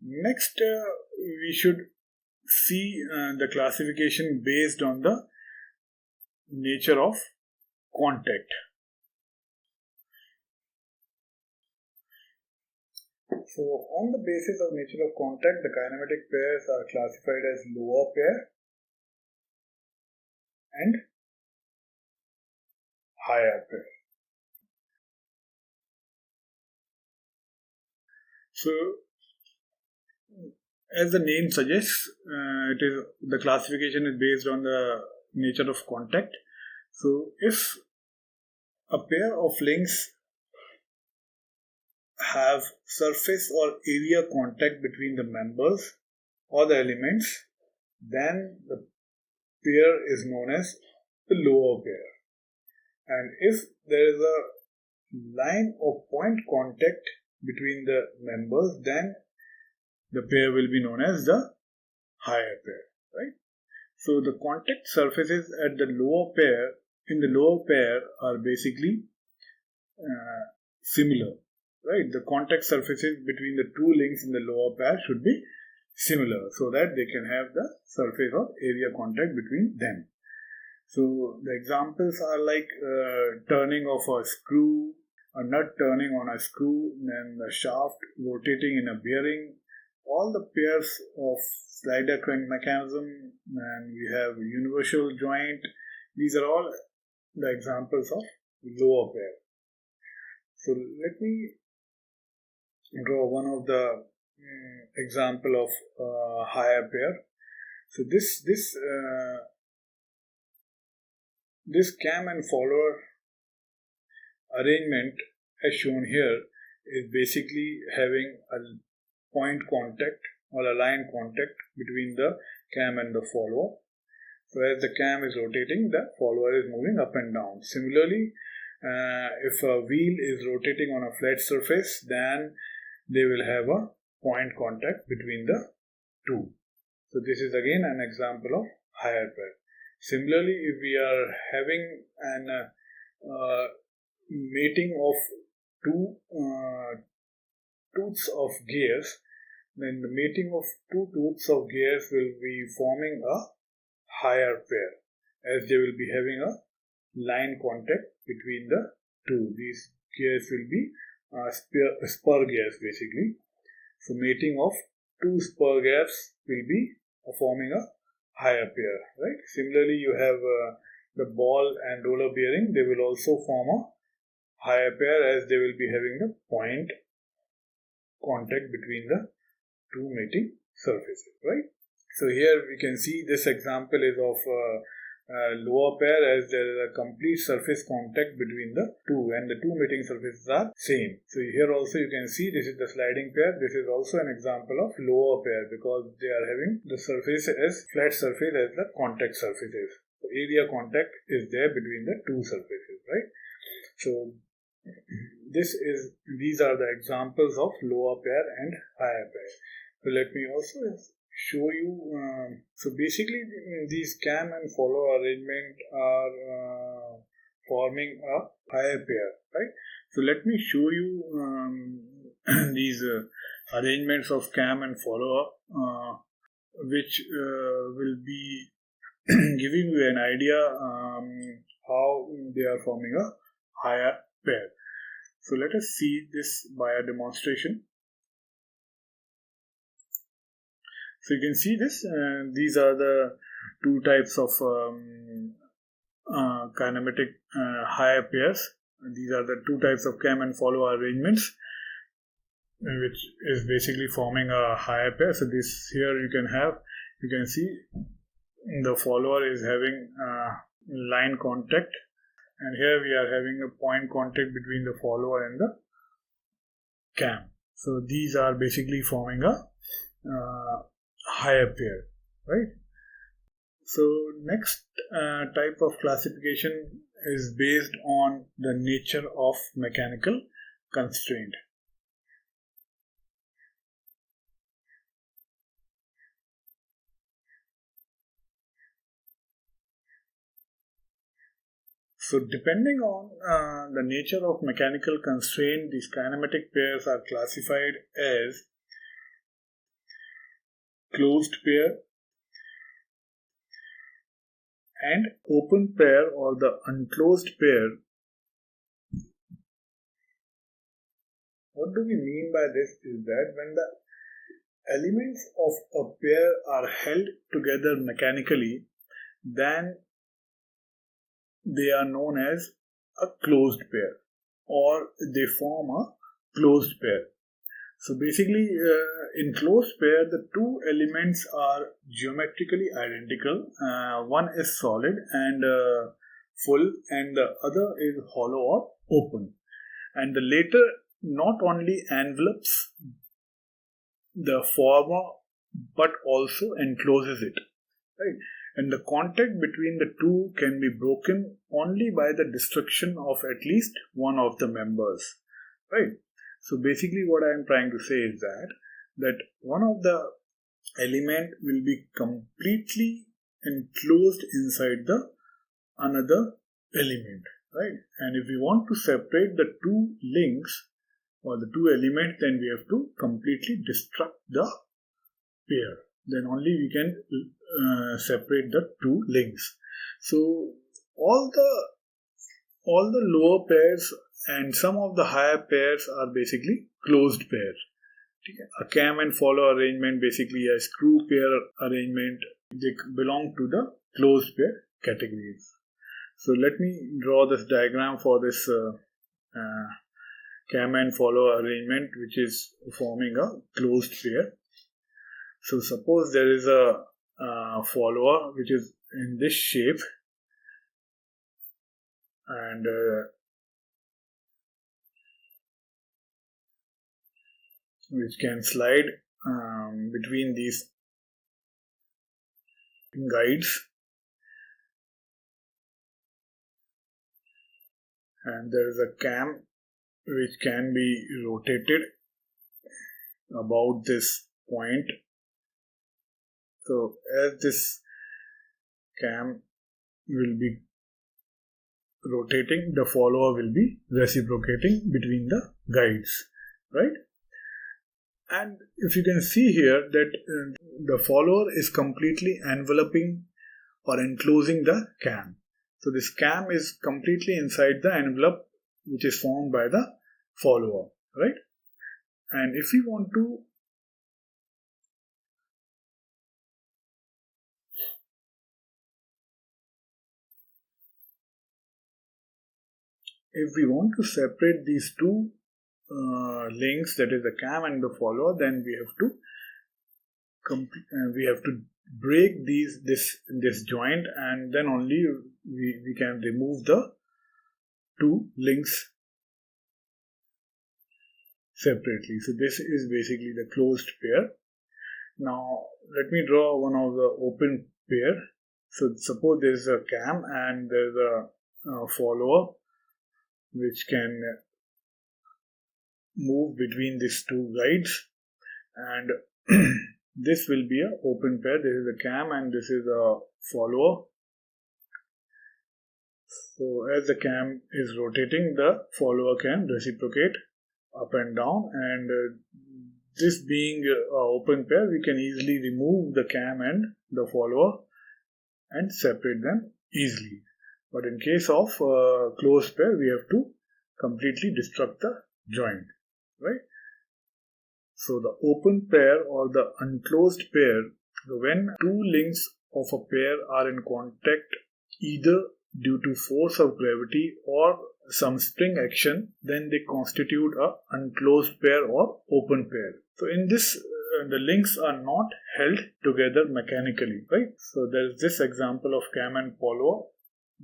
Next, we should see the classification based on the nature of contact. So, on the basis of nature of contact, the kinematic pairs are classified as lower pair and higher pair. So, as the name suggests, the classification is based on the nature of contact. So, if a pair of links have surface or area contact between the members or the elements, then the pair is known as the lower pair. And if there is a line or point contact between the members, then the pair will be known as the higher pair, right? So the contact surfaces at the lower pair, in the lower pair, are basically similar, right? The contact surfaces between the two links in the lower pair should be similar so that they can have the surface or area contact between them. So the examples are like turning of a screw, a nut turning on a screw, then the shaft rotating in a bearing, all the pairs of slider crank mechanism, and we have universal joint. These are all the examples of lower pair. So let me draw one of the example of higher pair. So this cam and follower arrangement as shown here is basically having a point contact or a line contact between the cam and the follower. So as the cam is rotating, the follower is moving up and down. Similarly, if a wheel is rotating on a flat surface, then they will have a point contact between the two. So this is again an example of higher pair. Similarly, if we are having an mating of two tooths of gears, then the mating of two tooths of gears will be forming a higher pair, as they will be having a line contact between the two. These gears will be spur gears basically. So mating of two spur gears will be forming a higher pair, right? Similarly, you have the ball and roller bearing. They will also form a higher pair as they will be having the point contact between the two mating surfaces, right? So here we can see this example is of lower pair, as there is a complete surface contact between the two and the two mating surfaces are same. So here also you can see this is the sliding pair. This is also an example of lower pair because they are having the surface as flat surface as the contact surfaces. So area contact is there between the two surfaces, right? So these are the examples of lower pair and higher pair. So let me also show you. So basically these cam and follow arrangement are forming a higher pair, right? So let me show you these arrangements of cam and follower, which will be giving you an idea how they are forming a higher pair. So let us see this by a demonstration. So you can see this. These are the two types of kinematic higher pairs. These are the two types of cam and follow arrangements, which is basically forming a higher pair. So this here you can see the follower is having line contact, and here we are having a point contact between the follower and the cam. So these are basically forming a higher pair, right? So next type of classification is based on the nature of mechanical constraint. So depending on the nature of mechanical constraint, these kinematic pairs are classified as closed pair, and open pair or the unclosed pair. What do we mean by this is that when the elements of a pair are held together mechanically, then they are known as a closed pair, or they form a closed pair. So basically, in closed pair, the two elements are geometrically identical. One is solid and full, and the other is hollow or open. And the latter not only envelopes the former but also encloses it, right? And the contact between the two can be broken only by the destruction of at least one of the members, right? So basically what I am trying to say is that one of the element will be completely enclosed inside the another element, right? And if we want to separate the two links or the two elements, then we have to completely destruct the pair. Then only we can separate the two links. So all the lower pairs and some of the higher pairs are basically closed pairs. A cam and follow arrangement, basically a screw pair arrangement, they belong to the closed pair categories. So let me draw this diagram for this cam and follow arrangement, which is forming a closed pair. So suppose there is a follower which is in this shape, and which can slide between these guides, and there is a cam which can be rotated about this point. So as this cam will be rotating, the follower will be reciprocating between the guides, right? And if you can see here that the follower is completely enveloping or enclosing the cam. So this cam is completely inside the envelope which is formed by the follower, right? And if we want to separate these two links, that is the cam and the follower, then we have to break this joint, and then only we can remove the two links separately. So this is basically the closed pair. Now let me draw one of the open pair. So suppose there is a cam and there is a follower which can move between these two guides, and this will be an open pair. This is a cam and this is a follower. So as the cam is rotating, the follower can reciprocate up and down, and this being an open pair, we can easily remove the cam and the follower and separate them easily. But in case of closed pair, we have to completely destruct the joint, right? So the open pair or the unclosed pair, when two links of a pair are in contact either due to force of gravity or some spring action, then they constitute a unclosed pair or open pair. So in this, the links are not held together mechanically, right? So there is this example of cam and follower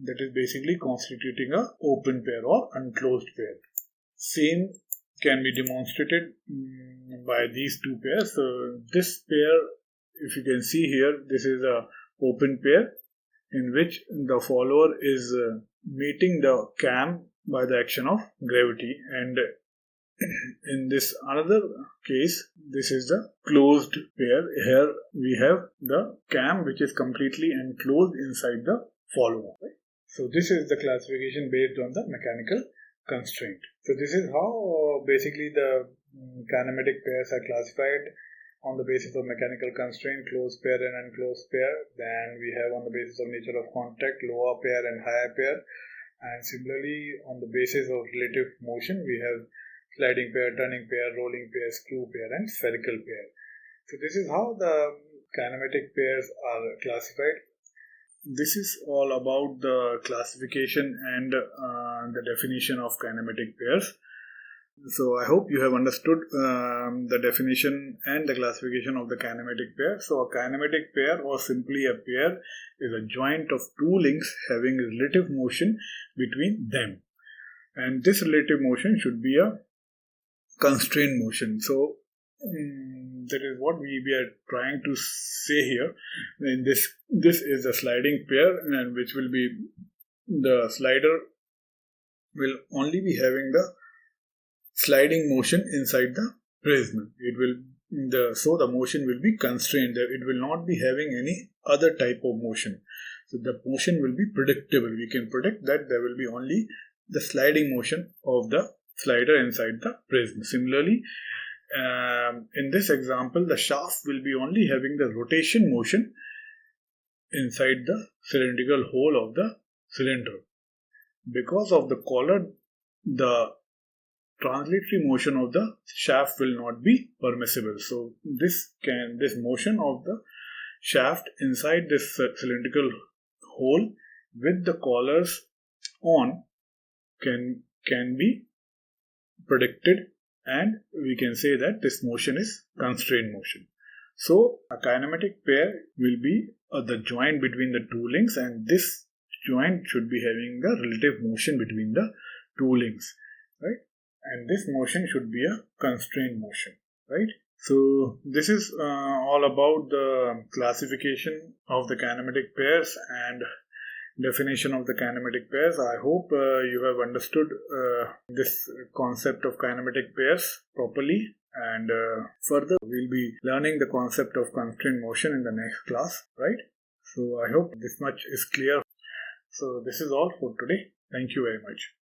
that is basically constituting a open pair or unclosed pair. Same can be demonstrated by these two pairs. So this pair, if you can see here, this is a open pair in which the follower is meeting the cam by the action of gravity, and in this another case, this is the closed pair. Here we have the cam which is completely enclosed inside the follower, right? So this is the classification based on the mechanical constraint. So this is how basically the kinematic pairs are classified on the basis of mechanical constraint, closed pair and unclosed pair. Then we have on the basis of nature of contact, lower pair and higher pair. And similarly, on the basis of relative motion, we have sliding pair, turning pair, rolling pair, screw pair, and spherical pair. So this is how the kinematic pairs are classified. This is all about the classification and the definition of kinematic pairs. So I hope you have understood the definition and the classification of the kinematic pair. So a kinematic pair, or simply a pair, is a joint of two links having relative motion between them. And this relative motion should be a constrained motion. So that is what we are trying to say here. And this is a sliding pair, and which will be, the slider will only be having the sliding motion inside the prism. So the motion will be constrained. It will not be having any other type of motion. So the motion will be predictable. We can predict that there will be only the sliding motion of the slider inside the prism. Similarly, in this example, the shaft will be only having the rotation motion inside the cylindrical hole of the cylinder. Because of the collar, the translatory motion of the shaft will not be permissible. So this motion of the shaft inside this cylindrical hole with the collars on can be predicted, and we can say that this motion is constrained motion. So a kinematic pair will be the joint between the two links, and this joint should be having the relative motion between the two links, right? And this motion should be a constrained motion, right? So this is all about the classification of the kinematic pairs and definition of the kinematic pairs. I hope you have understood this concept of kinematic pairs properly, and further we'll be learning the concept of constrained motion in the next class, right? So I hope this much is clear. So this is all for today. Thank you very much.